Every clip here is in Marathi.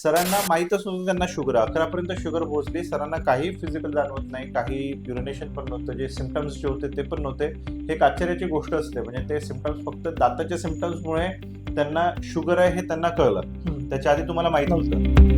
सरांना माहीतच नव्हतं त्यांना शुगर 11 पर्यंत शुगर पोहोचली. सरांना काही फिजिकल जाणवत नाही, काही युरिनेशन पण नव्हतं, जे सिम्पटम्स जे होते ते पण नव्हते. हे एक आश्चर्याची गोष्ट असते, म्हणजे ते सिम्पटम्स फक्त दाताच्या सिम्पटम्समुळे त्यांना शुगर आहे हे त्यांना कळलं. त्याच्या आधी तुम्हाला माहित नव्हतं.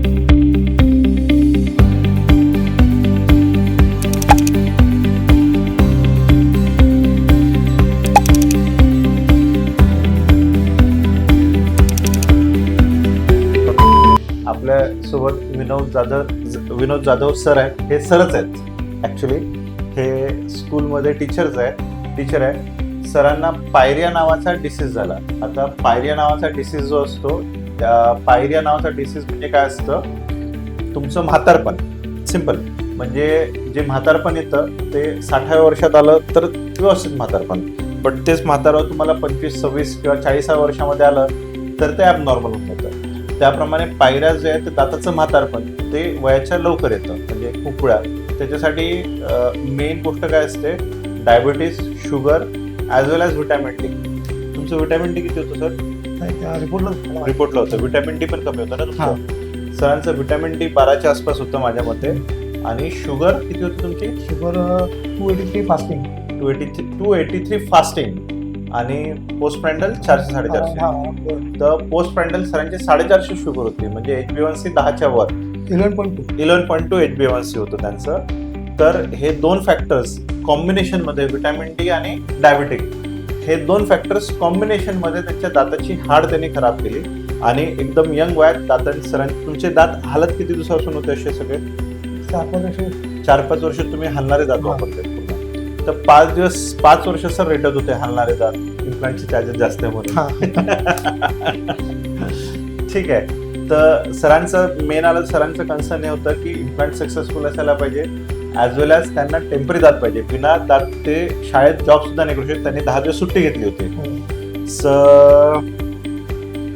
आपल्या सोबत विनोद जाधव सर आहेत. हे सरच आहेत ऍक्च्युली. हे स्कूलमध्ये टीचर आहे. सरांना पायरिया नावाचा डिसीज झाला. आता पायरिया नावाचा डिसीज जो असतो, त्या पायरिया नावाचा डिसीज म्हणजे काय असतं, तुमचं म्हातारपण. सिम्पल म्हणजे जे म्हातारपण येतं ते 60व्या वर्षात आलं तर व्यवस्थित म्हातारपण, बट तेच म्हातारं तुम्हाला 25, 26 किंवा 40व्या वर्षामध्ये आलं तर ते ॲबनॉर्मल होऊन जातं. त्याप्रमाणे पायऱ्या जे आहे ते दाताचं म्हातारपण ते वयाच्या लवकर येतं, म्हणजे खूप वेळा. त्याच्यासाठी मेन गोष्ट काय असते, डायबिटीस, शुगर ॲज वेल ॲज व्हिटॅमिन डी. तुमचं व्हिटॅमिन डी किती होतं सर? रिपोर्टला होतं. व्हिटॅमिन डी पण कमी होतं ना तुमचं? सरांचं व्हिटॅमिन डी 12च्या आसपास होतं माझ्या मते. आणि शुगर किती होती तुमची? Sugar 283 fasting. 283 फास्टिंग. आणि पोस्ट प्रँडल 400 450. तर पोस्ट प्रँडल सरांची 450 शुगर होती, म्हणजे HbA1c 10च्या वर. 11.2 HbA1c होतं त्यांचं. तर हे दोन फॅक्टर्स कॉम्बिनेशनमध्ये, व्हिटॅमिन डी आणि डायबिटिक, हे दोन फॅक्टर्स कॉम्बिनेशनमध्ये त्यांच्या दाताची हाड त्यांनी खराब केली. आणि एकदम यंग वयात सरांचे तुमचे दात हालत किती दिवसापासून होते असे सगळे? 4-5 वर्ष तुम्ही हलणारे दात वापरले. तर 5 वर्ष सर रेटत होते हलणारे दात. इम्प्लांटचे चार्जेस जास्त आहे म्हणून. ठीक आहे. तर सरांचं मेन आलं, सरांचं कन्सर्न हे होतं की इम्प्लांट सक्सेसफुल असायला पाहिजे, ॲज वेल ॲज त्यांना टेम्पररी दात पाहिजे. बिना दात ते शाळेत जॉब सुद्धा नाही करू शकत. त्यांनी 10 दिवस सुट्टी घेतली होती.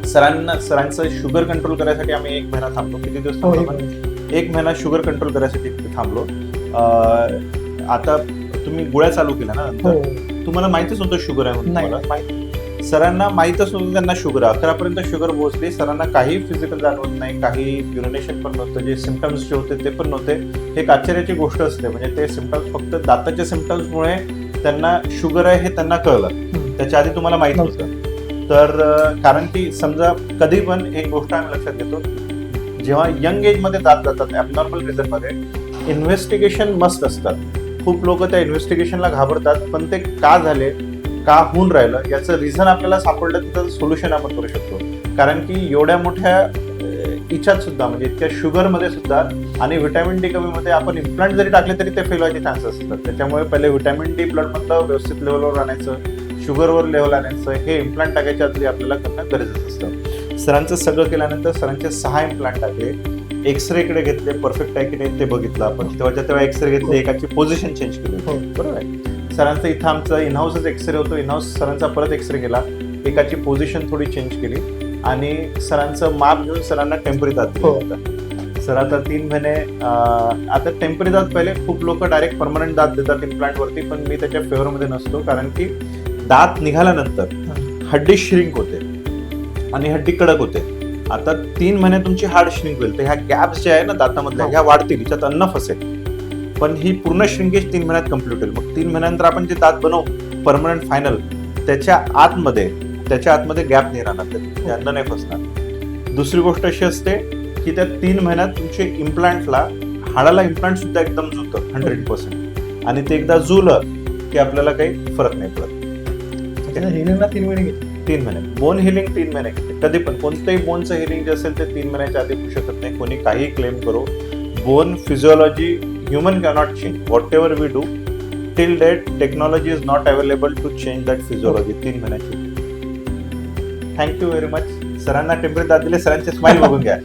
सरांचं शुगर कंट्रोल करायसाठी आम्ही 1 महिना थांबलो. किती दिवस थांबलो? 1 महिना शुगर कंट्रोल करायसाठी थांबलो. आता तुम्ही गोळ्या चालू केल्या ना, तुम्हाला माहितच नव्हतं शुगर आहे म्हणून? सरांना माहितच नव्हतं त्यांना शुगर 11पर्यंत शुगर पोहोचली. सरांना काही फिजिकल जाणवत नाही, काही युरिनेशन पण नव्हतं, जे सिम्पटम्स जे होते ते पण नव्हते. हे एक आश्चर्याची गोष्ट असते, म्हणजे ते सिम्पटम्स फक्त दाताच्या सिम्पटम्समुळे त्यांना शुगर आहे हे त्यांना कळलं. त्याच्या आधी तुम्हाला माहित नव्हतं. तर कारण की समजा कधी पण एक गोष्ट आम्ही लक्षात घेतो, जेव्हा यंग एजमध्ये दात जातात ॲबनॉर्मल रिझनमध्ये, इन्व्हेस्टिगेशन मस्ट असतात. खूप लोक त्या इन्व्हेस्टिगेशनला घाबरतात, पण ते का झाले, का होऊन राहिलं, याचं रिझन आपल्याला सापडलं तर त्याचं सोल्युशन आपण करू शकतो. कारण की एवढ्या मोठ्या इच्छात सुद्धा, म्हणजे इतक्या शुगरमध्ये सुद्धा आणि व्हिटॅमिन डी कमीमध्ये आपण इम्प्लांट जरी टाकले तरी ते फेल व्हायचे चान्सेस असतात. त्याच्यामुळे पहिले व्हिटॅमिन डी ब्लडमधलं व्यवस्थित लेवलवर आणायचं, शुगरवर लेवल आणायचं, हे इम्प्लांट टाकायच्या आधी आपल्याला करणं गरजेचं असतं. सरांचं सगळं केल्यानंतर सरांचे 6 इम्प्लांट टाकले. एक्सरेकडे घेतले, परफेक्ट आहे की नाही ते बघितलं आपण. तेव्हा एक्सरे घेतले, एकाची पोझिशन चेंज केली, बरोबर आहे. सरांचं इथं आमचं इनहाऊसच एक्सरे होतो. इनहाऊस सरांचा परत एक्सरे केला, एकाची पोझिशन थोडी चेंज केली आणि सरांचं माप घेऊन सरांना टेम्पररी दात दिला होता. सर आता 3 महिने आता टेम्पररी दात, पहिले खूप लोक डायरेक्ट परमनंट दात देतात इम्प्लांटवरती, पण मी त्याच्या फेवरमध्ये नसतो. कारण की दात निघाल्यानंतर हड्डी श्रिंक होते आणि हड्डी कडक होते. आता 3 महिने तुमची हाड श्रिंक होईल, तर ह्या गॅप्स जे आहे ना दातामधल्या, ह्या वाढतील, हिच्यात अन्न फसेल. पण ही पूर्ण श्रिंकेज 3 महिन्यात कम्प्लीट होईल. मग 3 महिन्यानंतर आपण जे दात बनवू परमनंट फायनल, त्याच्या आतमध्ये गॅप नाही राहणार, ते अन्न नाही फसणार. दुसरी गोष्ट अशी असते की त्या 3 महिन्यात तुमच्या इम्प्लांटला, हाडाला इम्प्लांट सुद्धा एकदम जुळतं 100%. आणि ते एकदा जुळलं की आपल्याला काही फरक नाही पडत. 3 महिने बोन हिलिंग 3 महिने घेते. कधी पण कोणतंही बोनचं हिलिंग जे असेल ते 3 महिन्याच्या आधी होऊ शकत नाही. कोणी काही क्लेम करो, bone physiology human cannot change. Whatever we do till date, technology is not available to change that physiology. 3 महिन्याची. Thank you very much. सरांना टेम्पररी दात दिले, सरांचे स्माइल बघून घ्या.